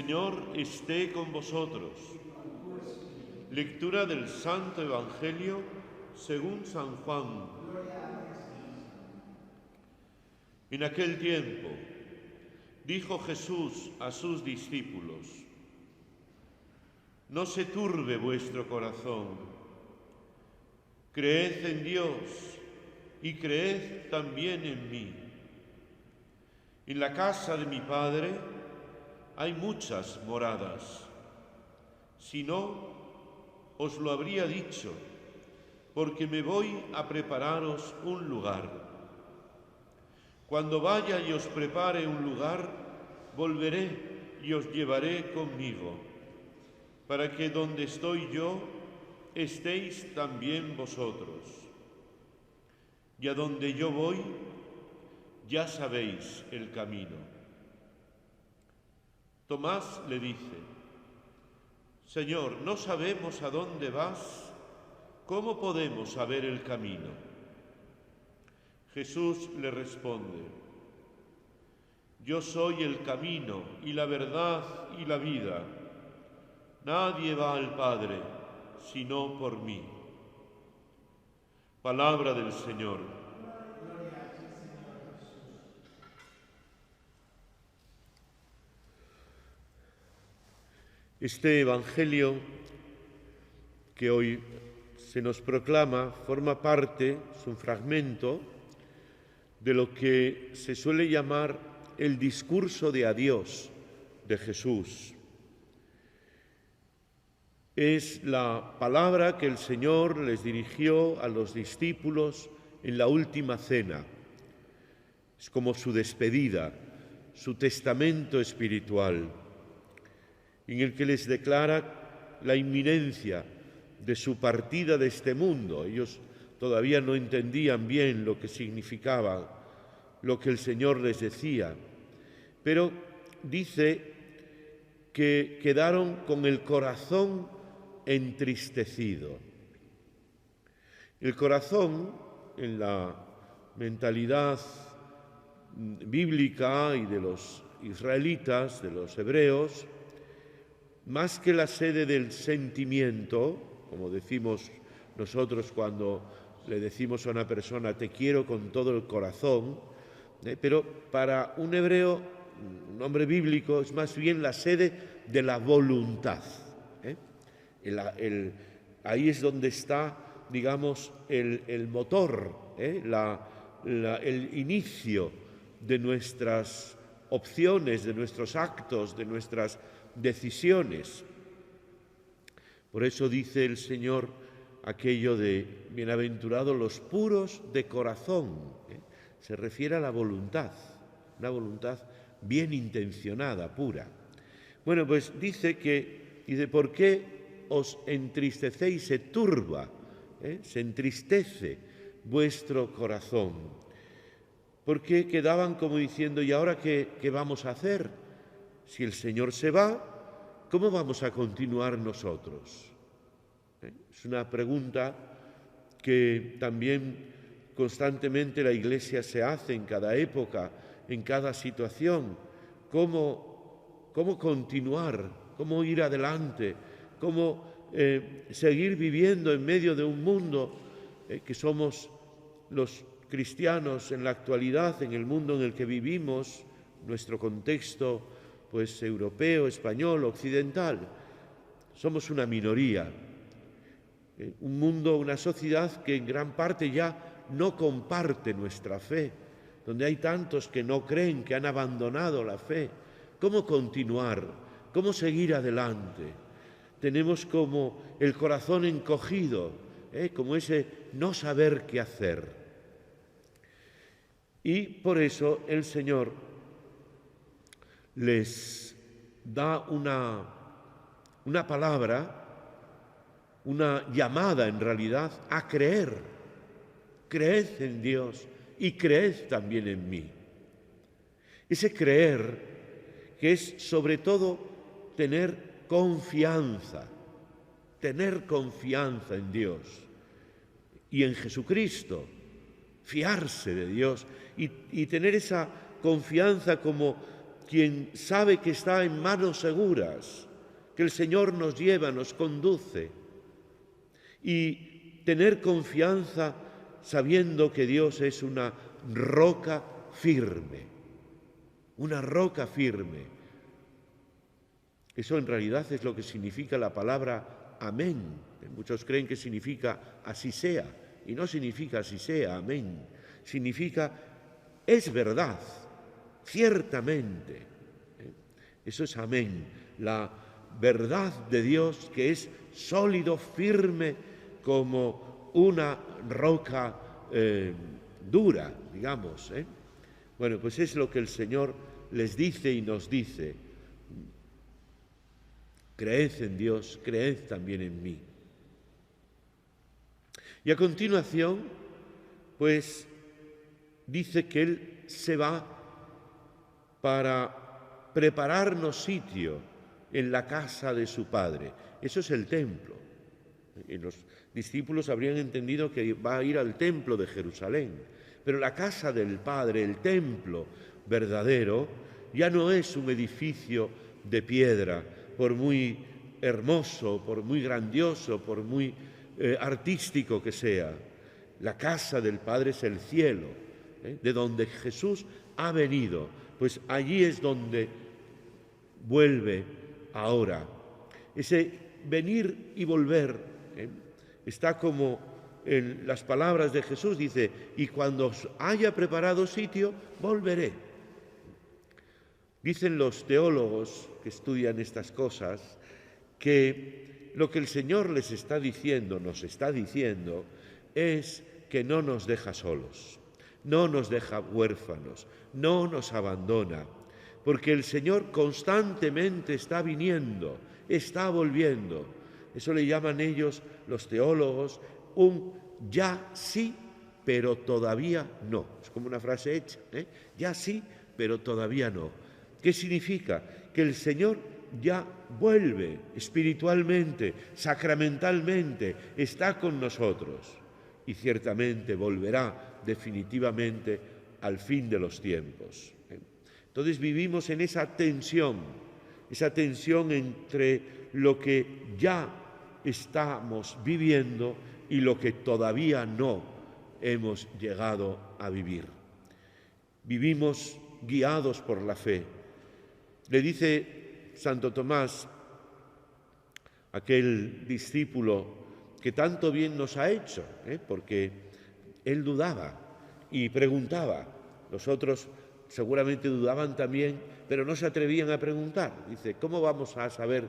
Señor esté con vosotros. Lectura del Santo Evangelio según San Juan. En aquel tiempo dijo Jesús a sus discípulos: No se turbe vuestro corazón. Creed en Dios y creed también en mí. En la casa de mi Padre hay muchas moradas. Si no, os lo habría dicho, porque me voy a prepararos un lugar. Cuando vaya y os prepare un lugar, volveré y os llevaré conmigo, para que donde estoy yo, estéis también vosotros. Y a donde yo voy, ya sabéis el camino. Tomás le dice: Señor, no sabemos a dónde vas, ¿cómo podemos saber el camino? Jesús le responde: Yo soy el camino y la verdad y la vida. Nadie va al Padre sino por mí. Palabra del Señor. Este Evangelio que hoy se nos proclama forma parte, es un fragmento de lo que se suele llamar el discurso de adiós de Jesús. Es la palabra que el Señor les dirigió a los discípulos en la última cena. Es como su despedida, su testamento espiritual, en el que les declara la inminencia de su partida de este mundo. Ellos todavía no entendían bien lo que significaba lo que el Señor les decía, pero dice que quedaron con el corazón entristecido. El corazón, en la mentalidad bíblica y de los israelitas, de los hebreos, más que la sede del sentimiento, como decimos nosotros cuando le decimos a una persona te quiero con todo el corazón, pero para un hebreo, un hombre bíblico, es más bien la sede de la voluntad. Ahí es donde está, digamos, el motor, el inicio de nuestras opciones, de nuestros actos, de nuestras decisiones. Por eso dice el Señor aquello de bienaventurados los puros de corazón. Se refiere a la voluntad, una voluntad bien intencionada, pura. Bueno, pues dice, ¿por qué os entristecéis? Se turba, se entristece vuestro corazón. Porque quedaban como diciendo, ¿y ahora qué vamos a hacer? Si el Señor se va, ¿cómo vamos a continuar nosotros? Es una pregunta que también constantemente la Iglesia se hace en cada época, en cada situación. ¿Cómo continuar? ¿Cómo ir adelante? ¿Cómo seguir viviendo en medio de un mundo que somos los cristianos en la actualidad, en el mundo en el que vivimos, nuestro contexto pues europeo, español, occidental? Somos una minoría, un mundo, una sociedad que en gran parte ya no comparte nuestra fe, donde hay tantos que no creen, que han abandonado la fe. ¿Cómo continuar? ¿Cómo seguir adelante? Tenemos como el corazón encogido, como ese no saber qué hacer. Y por eso el Señor les da una palabra, una llamada en realidad a creer. Creed en Dios y creed también en mí. Ese creer que es sobre todo tener confianza en Dios y en Jesucristo, fiarse de Dios y tener esa confianza como quien sabe que está en manos seguras, que el Señor nos lleva, nos conduce, y tener confianza sabiendo que Dios es una roca firme, una roca firme. Eso en realidad es lo que significa la palabra amén. Muchos creen que significa así sea, y no significa así sea, amén. Significa es verdad, ciertamente. Eso es amén, la verdad de Dios que es sólido, firme, como una roca dura, digamos. Bueno, pues es lo que el Señor les dice y nos dice. Creed en Dios, creed también en mí. Y a continuación, pues dice que Él se va para prepararnos sitio en la casa de su Padre. Eso es el templo. Y los discípulos habrían entendido que va a ir al templo de Jerusalén. Pero la casa del Padre, el templo verdadero, ya no es un edificio de piedra, por muy hermoso, por muy grandioso, por muy artístico que sea. La casa del Padre es el cielo, de donde Jesús ha venido. Pues allí es donde vuelve ahora. Ese venir y volver está como en las palabras de Jesús, dice, y cuando os haya preparado sitio, volveré. Dicen los teólogos que estudian estas cosas que lo que el Señor les está diciendo, nos está diciendo, es que no nos deja solos, no nos deja huérfanos, no nos abandona, porque el Señor constantemente está viniendo, está volviendo. Eso le llaman ellos, los teólogos, un ya sí, pero todavía no. Es como una frase hecha, ya sí, pero todavía no. ¿Qué significa? Que el Señor ya vuelve espiritualmente, sacramentalmente, está con nosotros y ciertamente volverá definitivamente al fin de los tiempos. Entonces vivimos en esa tensión entre lo que ya estamos viviendo y lo que todavía no hemos llegado a vivir. Vivimos guiados por la fe. Le dice Santo Tomás, aquel discípulo que tanto bien nos ha hecho, porque él dudaba y preguntaba. Los otros seguramente dudaban también, pero no se atrevían a preguntar. Dice, ¿cómo vamos a saber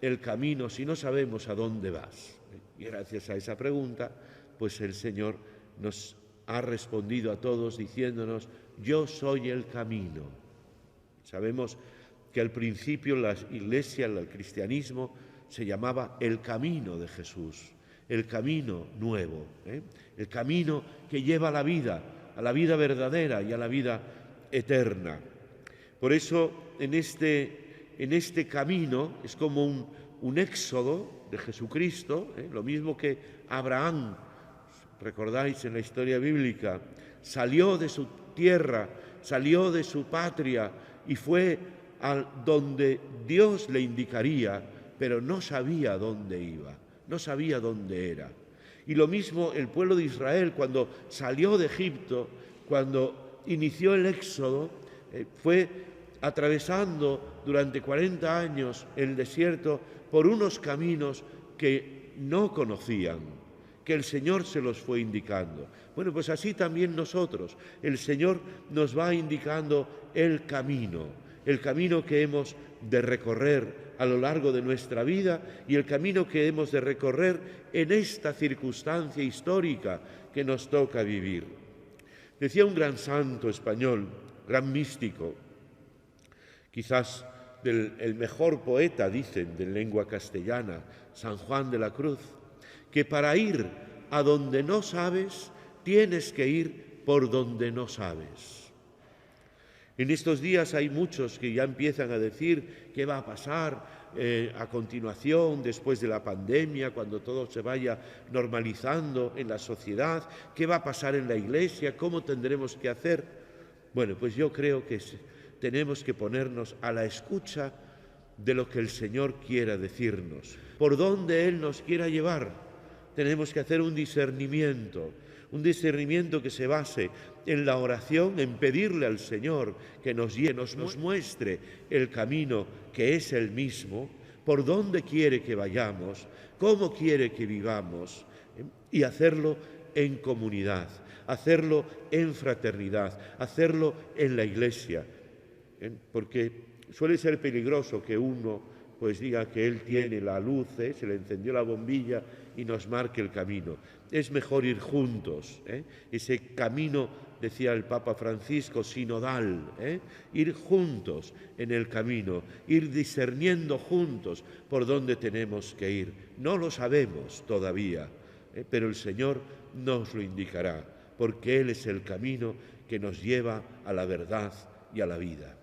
el camino si no sabemos a dónde vas? Y gracias a esa pregunta, pues el Señor nos ha respondido a todos diciéndonos, yo soy el camino. Sabemos que al principio la Iglesia, el cristianismo, se llamaba el camino de Jesús, el camino nuevo, el camino que lleva a la vida verdadera y a la vida eterna. Por eso en este camino es como un éxodo de Jesucristo, lo mismo que Abraham, recordáis en la historia bíblica, salió de su tierra, salió de su patria y fue a donde Dios le indicaría, pero no sabía dónde iba, no sabía dónde era. Y lo mismo el pueblo de Israel cuando salió de Egipto, cuando inició el éxodo, fue atravesando durante 40 años el desierto por unos caminos que no conocían, que el Señor se los fue indicando. Bueno, pues así también nosotros, el Señor nos va indicando el camino que hemos de recorrer a lo largo de nuestra vida y el camino que hemos de recorrer en esta circunstancia histórica que nos toca vivir. Decía un gran santo español, gran místico, quizás el mejor poeta, dicen, de lengua castellana, San Juan de la Cruz, que para ir a donde no sabes, tienes que ir por donde no sabes. En estos días hay muchos que ya empiezan a decir qué va a pasar a continuación, después de la pandemia, cuando todo se vaya normalizando en la sociedad, qué va a pasar en la Iglesia, cómo tendremos que hacer. Bueno, pues yo creo que tenemos que ponernos a la escucha de lo que el Señor quiera decirnos, por dónde Él nos quiera llevar. Tenemos que hacer un discernimiento que se base en la oración, en pedirle al Señor que nos guíe, nos muestre el camino que es el mismo, por dónde quiere que vayamos, cómo quiere que vivamos, y hacerlo en comunidad, hacerlo en fraternidad, hacerlo en la Iglesia, porque suele ser peligroso que uno pues diga que él tiene la luz, se le encendió la bombilla y nos marque el camino. Es mejor ir juntos, ese camino, decía el Papa Francisco, sinodal, ir juntos en el camino, ir discerniendo juntos por dónde tenemos que ir. No lo sabemos todavía, pero el Señor nos lo indicará, porque Él es el camino que nos lleva a la verdad y a la vida.